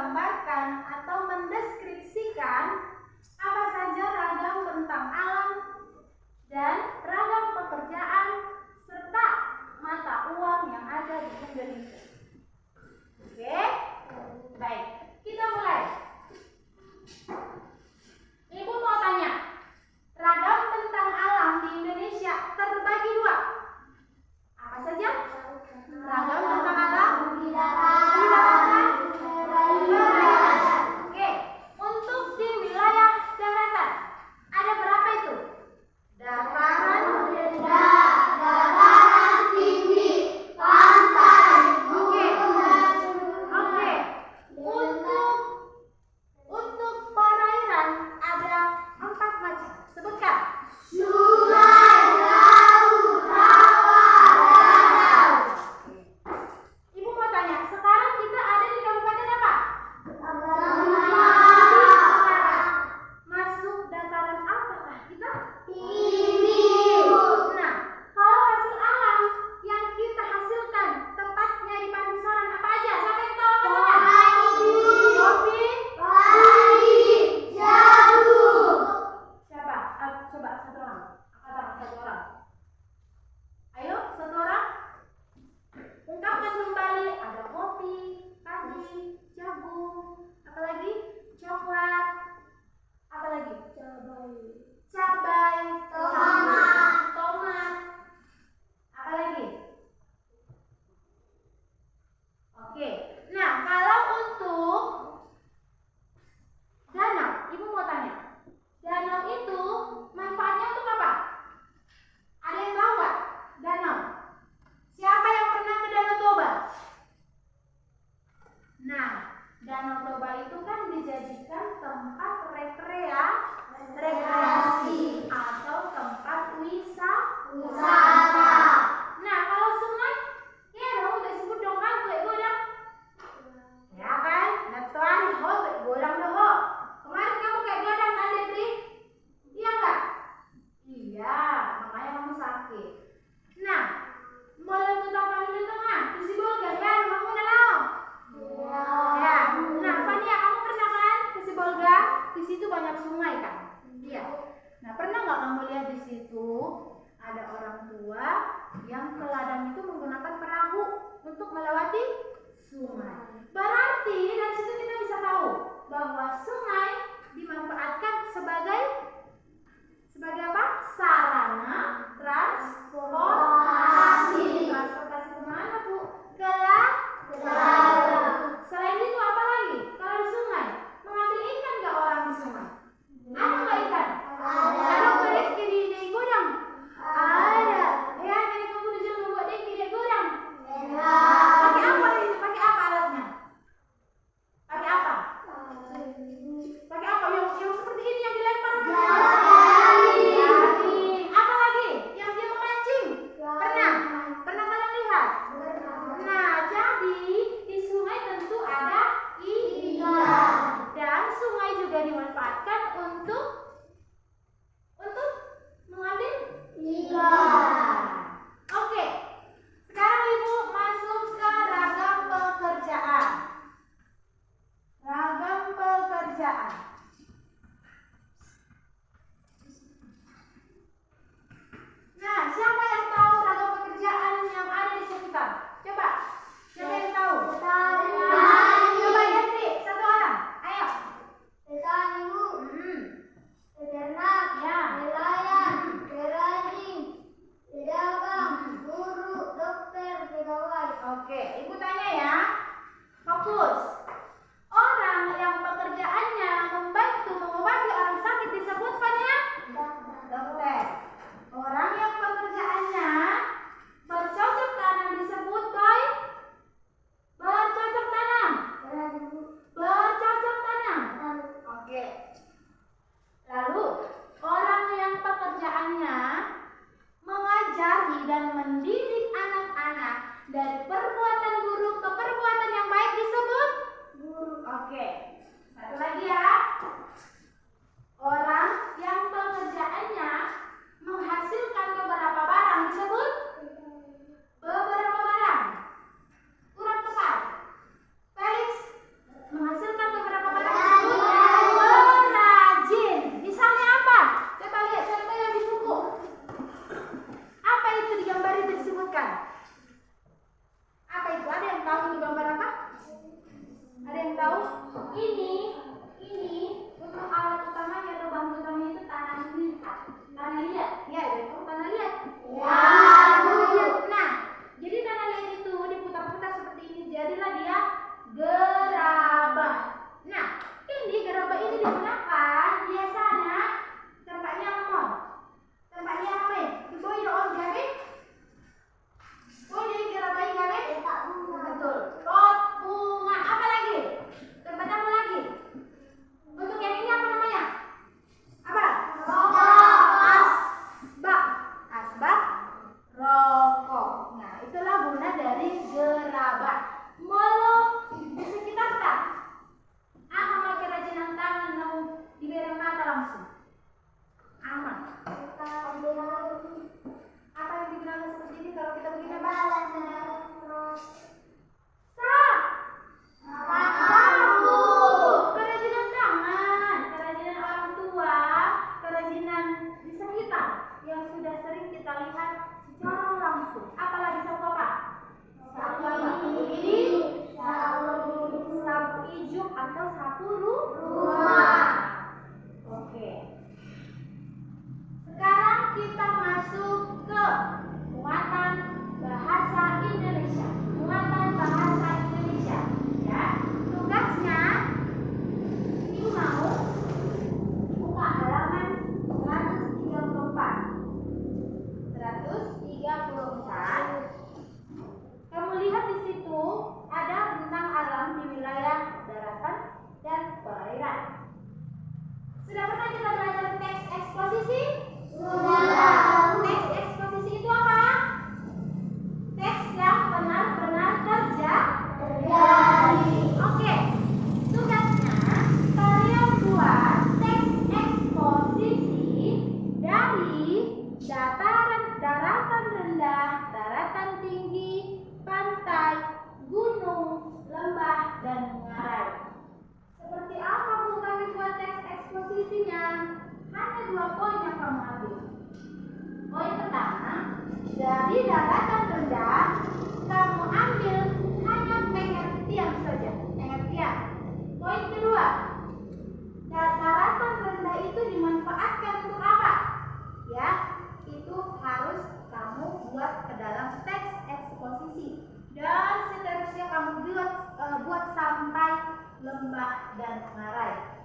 menggambarkan atau mendeskripsikan apa saja ragam tentang alam dan ragam pekerjaan serta mata uang yang ada di Indonesia. Oke, baik, kita mulai. Ibu mau tanya, ragam tentang alam di Indonesia terbagi dua. Apa saja? Ragam tentang alam di daratan. Oke, untuk di wilayah daratan ada berapa itu? Dataran rendah, dataran tinggi, pantai. Oke. Untuk perairan ada 4 macam. Sebutkan. Sungai, laut, rawa, danau. Ibu mau tanya, sekarang kita ada di kabupaten apa? Masuk dataran apakah kita? Tinggi. Nah, kalau hasil alam yang kita hasilkan tepatnya di Pantai Saran apa aja? Siapa yang tahu namanya? Kopi, padi, jagung. Siapa? Coba satu orang. Angkat tangan satu orang. Ayo, satu orang. Ungkapkan kembali. Ada kopi, padi, jagung, apa lagi? Coklat, apa lagi? Cabai, tomat, apa lagi? Oke, nah kalau untuk danau, ibu mau tanya, danau itu manfaatnya untuk apa? Ada yang tahu nggak? Danau. Siapa yang pernah ke Danau Toba? Nah, Danau Toba itu kan dijadikan tempat rekreasi atau tempat wisata. Nah, kalau sungai, ya dong udah disebut dong kan, tuh ibu udah tahu itu gambar apa? Ada yang tahu? Ini untuk alat utamanya atau bahan utamanya itu tanah liat. Tanah liat, ya, itu tanah liat. Ya. Nah, jadi tanah liat itu diputar-putar seperti ini, jadilah dia gerabah. Nah, ini gerabah ini digunakan biasanya tempatnya lemon, tempatnya ramai. Boleh orang gawe? Boleh gerabah gawe? Betul. Pot bunga. Apa lagi? Tempat apa lagi? Untuk yang ini apa namanya? Apa? Asbak rokok. Nah, itulah guna dari gerabah. Di sekitar kita aman kerajinan tangan mau diberi mata langsung. Aman. Apa yang digunakan seperti ini kalau kita begini balas? Sabu. Kerajinan tangan, kerajinan orang tua, kerajinan di sekitar yang sudah sering kita lihat secara langsung. Apalagi sabu apa? Sabu ini, sabu ijuk atau sabu rumah. Oke. Sekarang kita masuk ke muatan bahasa Indonesia. Muatan bahasa Indonesia. Ya, tugasnya ini mau buka halaman 134. 134. Kamu lihat di situ ada tentang alam di wilayah daratan dan perairan. Sudah pernah kita belajar teks eksposisi? Sudah. Teks eksposisi itu apa? Teks yang benar-benar terjadi. Oke. Tugasnya kalian buat teks eksposisi dari daratan rendah, daratan tinggi, pantai, gunung, lembah, dan ngarai. Seperti apa Bu kami buat teks eksposisinya? Hanya 2 poin yang kamu ambil. Poin pertama, dari daratan rendah kamu ambil hanya pengertian saja, pengertian. Poin kedua, daratan rendah itu dimanfaatkan untuk apa? Ya, itu harus kamu buat ke dalam teks eksposisi. Dan seterusnya kamu buat sampai lembah dan ngarai.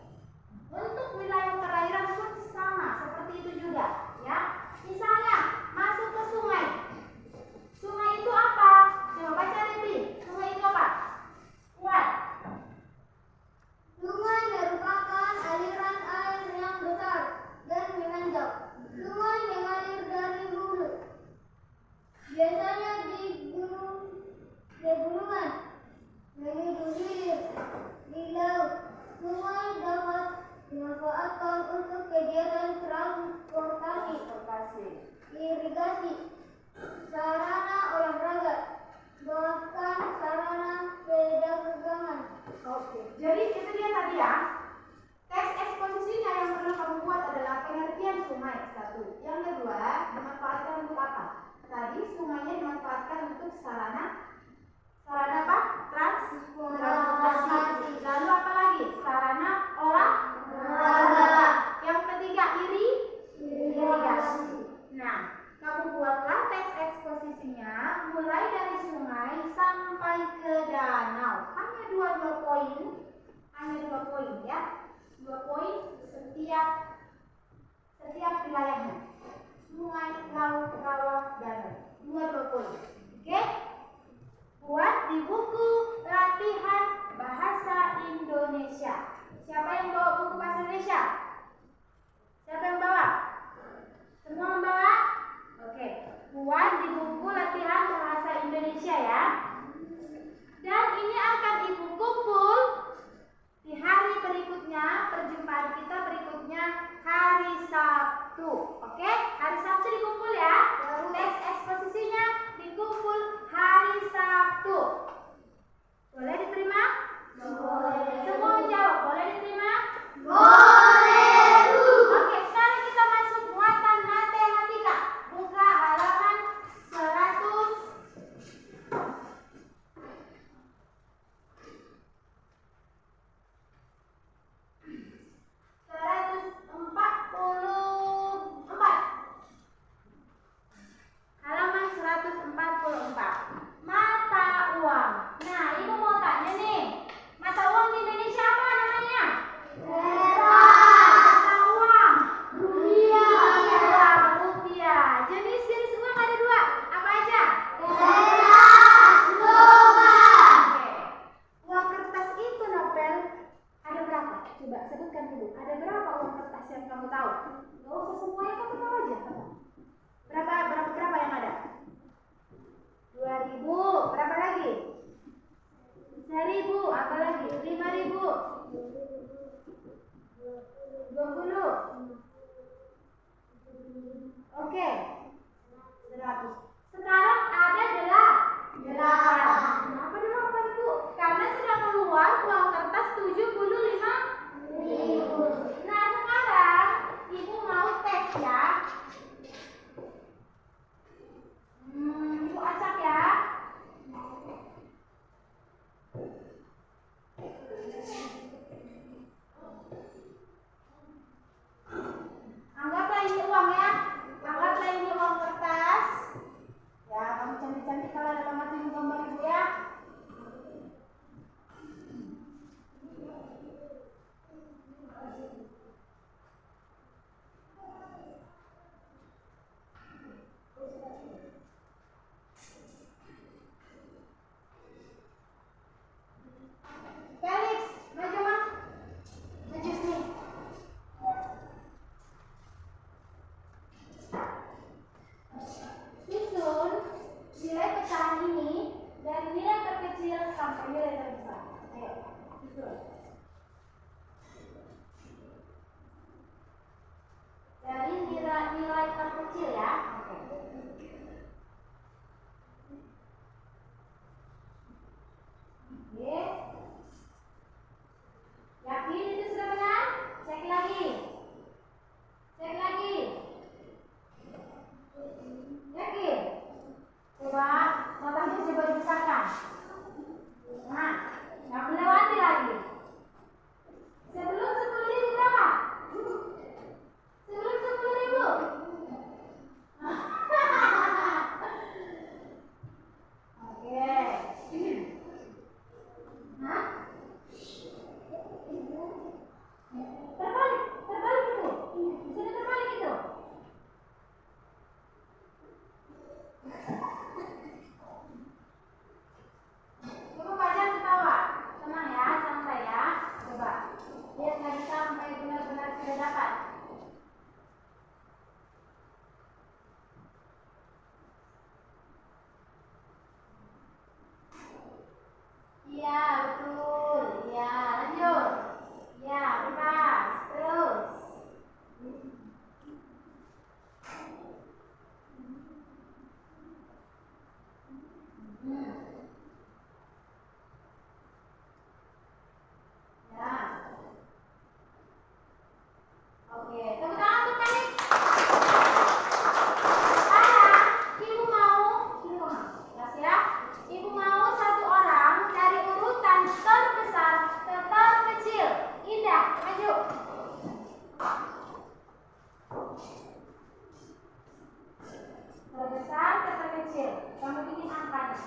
Untuk wilayah perairan pun sama seperti itu juga, ya. Misalnya masuk ke sungai. Sungai itu apa? Coba baca Devi. Sungai itu apa? Kuat. Sungai merupakan aliran air yang besar dan menanjak. Sungai mengalir dari hulu, biasanya di pegunungan, menuju hilir di laut. Sungai dapat dimanfaatkan untuk kegiatan transportasi, irigasi, sarana olahraga, bahkan sarana perdagangan. Oke, jadi itu dia tadi ya. Teks eksposisinya yang perlu kamu buat adalah pengertian sungai, 1. Yang kedua, dimanfaatkan untuk apa? Tadi sungainya dimanfaatkan untuk sarana apa? Transportasi. Lalu apa lagi? Sarana olahraga. Yang ketiga, irigasi. Nah, kamu buatlah teks eksposisinya mulai dari sungai sampai ke danau. Hanya 2 poin. Hanya 2 poin ya. 2 poin setiap wilayahnya. Sungai, laut, rawa, danau. 2 poin. Oke? Buat di buku latihan bahasa Indonesia. Siapa yang bawa buku bahasa Indonesia? Siapa yang bawa? Semua membawa? Oke. Buat di buku latihan bahasa Indonesia ya. Dan ini akan Ibu kumpul di hari berikutnya, perjumpaan kita berikutnya hari Sabtu. Oke? Hari Sabtu dikumpul ya. Teks eksposisinya dikumpul hari Sabtu. Boleh diterima? Boleh. Semua menjawab, boleh diterima? Boleh. Oke, sekarang kita masuk muatan matematika. Buka halaman 100. Nggak usah semuanya, kamu tahu aja. Berapa yang ada? 2.000. Berapa lagi? 1.000. Apa lagi? 5.000. 20. Oke. 100. Sekarang ada 8. Kenapa 8, Bu? Karena sudah keluar uang kertas 75.000. Nah, sekarang Ibu mau tes ya. Ibu acak ya. Anggaplah ini uang ya. Anggaplah ini uang kertas. Ya, kamu cantik-cantik kalau ada mati gambar Ibu ya. Felix, maju Mak. Maju sini. Susun nilai pecahan ini dari nilai terkecil sampai nilai terbesar. Ayo, susun. Dari nilai terkecil ya. Oke. Yakin itu sudah benar? Cek lagi. Cek lagi. Yakin? Coba matanya coba dibesarkan. Nah, nggak melewati lagi. Sebelum 10.000 berapa? Sebelum 10.000. Oke. Hah? Terbalik itu. Sudah terbalik itu. Coba Pak Jan ketawa. Tenang ya, santai ya. Coba. Lihat tadi sampai benar-benar sudah dapat. Iya, betul. Iya, lanjut. Iya, bebas. Terus. Ya. Oke, tepuk tangan untuk Felix. Sekarang Ibu mau, jelas ya. Ibu mau satu orang dari urutan terbesar ke terkecil. Indah, maju. Terbesar ke terkecil. Kamu bikin angkanya.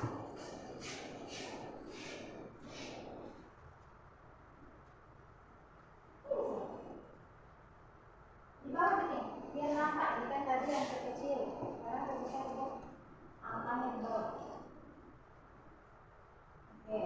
Di bawah bikin, biar nampak. Ini kan tadi yang terkecil. Sekarang terbesar untuk angkanya di bawah. Oke.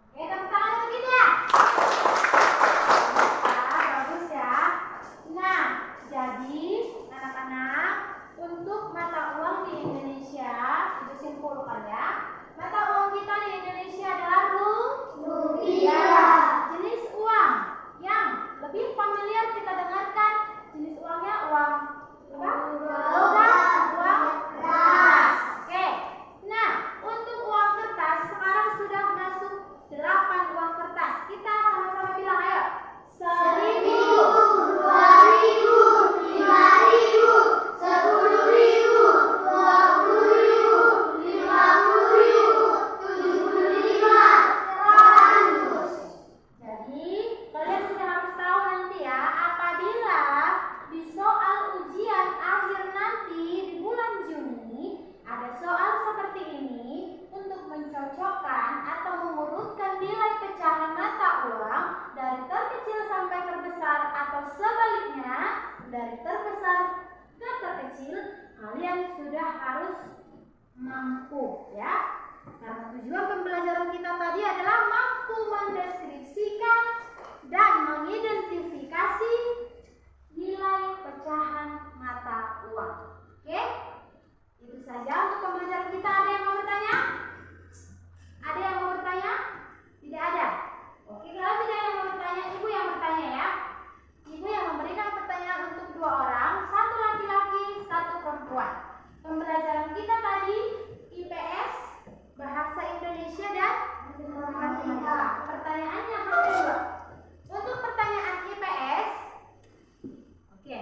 Oke, tepuk tangan untuk kita. Bagus ya. Nah, jadi anak-anak, untuk mata uang di Indonesia, itu simpulkan ya. Mata uang kita di Indonesia adalah rupiah. Jenis uang yang lebih familiar kita dengarkan, jenis uangnya uang apa? Logam, uang kertas. Oke. Nah, untuk uang kertas sekarang sudah masuk 8 uang kertas. Kita sama-sama bilang, ayo. 1.000, 2.000, 5.000, dari terbesar ke terkecil, kalian sudah harus mampu ya. Karena tujuan pembelajaran kita tadi adalah mampu mendeskripsikan dan mengidentifikasi nilai pecahan mata uang. Oke? Itu saja untuk pembelajaran kita. Ada yang mau bertanya? Ada yang mau bertanya? Tidak ada? Oke, kalau tidak ada yang mau bertanya, ibu yang bertanya ya. Ibu yang memberikan pertanyaan untuk 2 orang, 1 laki-laki, 1 perempuan. Pembelajaran kita tadi IPS, Bahasa Indonesia dan Matematika. Pertanyaannya berdua. Untuk pertanyaan IPS, oke.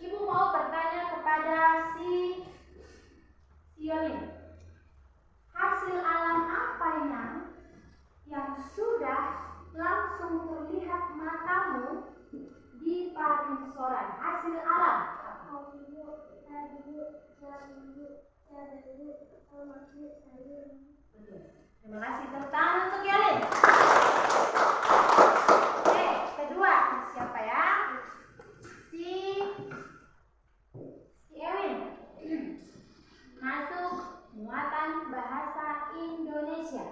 Ibu mau bertanya kepada si Yolin. Hasil alam apa yang sudah langsung terlihat matamu di paringsoran? Hasil alam. Terima kasih. Tepuk tangan untuk Yolin. Oke, kedua siapa ya? Si Ewin. Masuk muatan bahasa Indonesia.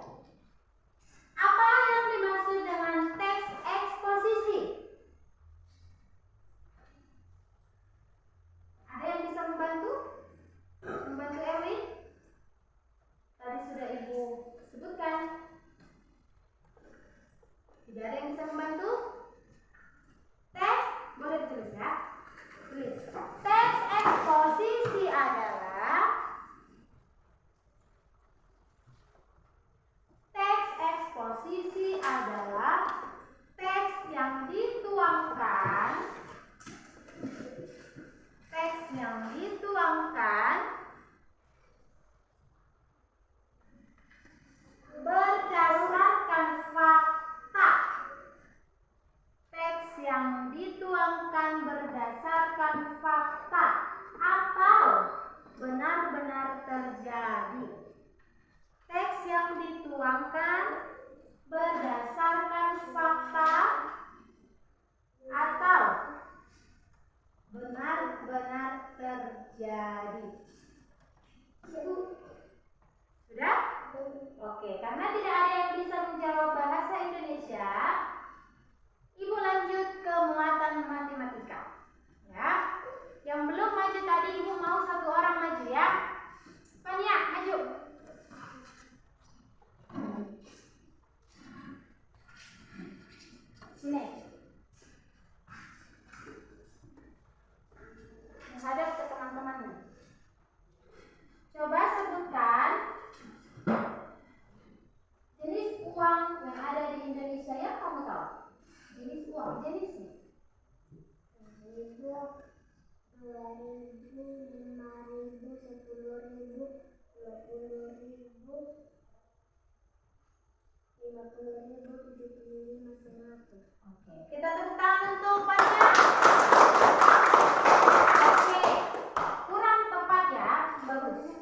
Apa yang dimaksud dengan teks eksposisi? Ada yang bisa membantu? Membantu Erwin? Tadi sudah ibu sebutkan. Tidak ada yang bisa membantu? Teks, boleh ditulis ya? Tulis. Teks eksposisi adalah teks yang dituangkan berdasarkan fakta. Teks yang dituangkan berdasarkan fakta atau benar-benar terjadi. Teks yang dituangkan berdasarkan fakta atau benar-benar terjadi. Sudah? Oke, karena tidak ada yang bisa menjawab bahasa Indonesia, ibu lanjut ke muatan matematika. Ya. Yang belum maju tadi ibu mau 1 orang maju ya. Fania, maju. Sini. Menghadap ke teman-temannya. Coba sebutkan jenis uang yang ada di Indonesia yang kamu tahu. Jenis uang, jenisnya. 1.000, 2.000, 5.000, 10.000, 20.000, 50.000, 75, 100. Oke, kita tepuk tangan untuk Fania. Oke, kurang tepat ya, bagus.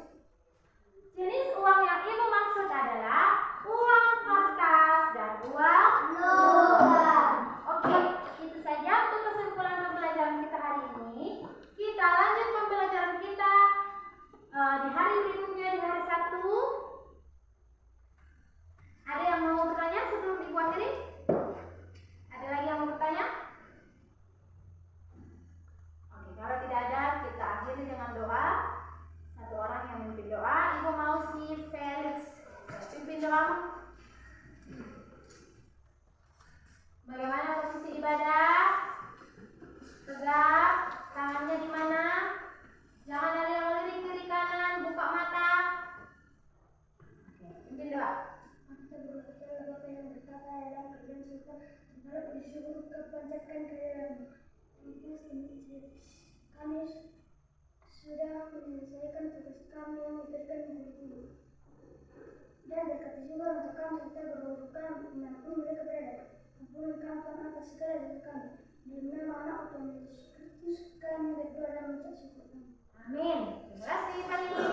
Jenis uang yang ibu maksud adalah uang kertas dan uang logam. Oke, itu saja untuk kesimpulan pembelajaran kita hari ini. Kita lanjut pembelajaran kita di hari berikutnya, di hari Sabtu. Ada yang mau bertanya sebelum ibu akhiri? Ada lagi yang mau bertanya? Oke, kalau tidak ada, kita akhiri dengan doa. 1 orang yang memimpin doa. Ibu mau si Felix pimpin doa. Bagaimana posisi ibadah? Tegak, tangannya di mana? Jangan ada yang melirik kiri kanan, buka mata. Oke, pimpin doa. Bapa yang berkata dalam kerjaan surga, berharap disyukur kepanjatkan kehadiranmu. Kami sudah menyelesaikan tugas kami yang diberikan guru-guru. Dan berkati juga untuk kami serta berhudukan dimanapun mereka berada. Ampunkan kami atas segala dosa kami. Di nama anak Tuhan Yesus Kristus kami berdoa dan mengucap syukur. Amin. Terima kasih Pak Lili.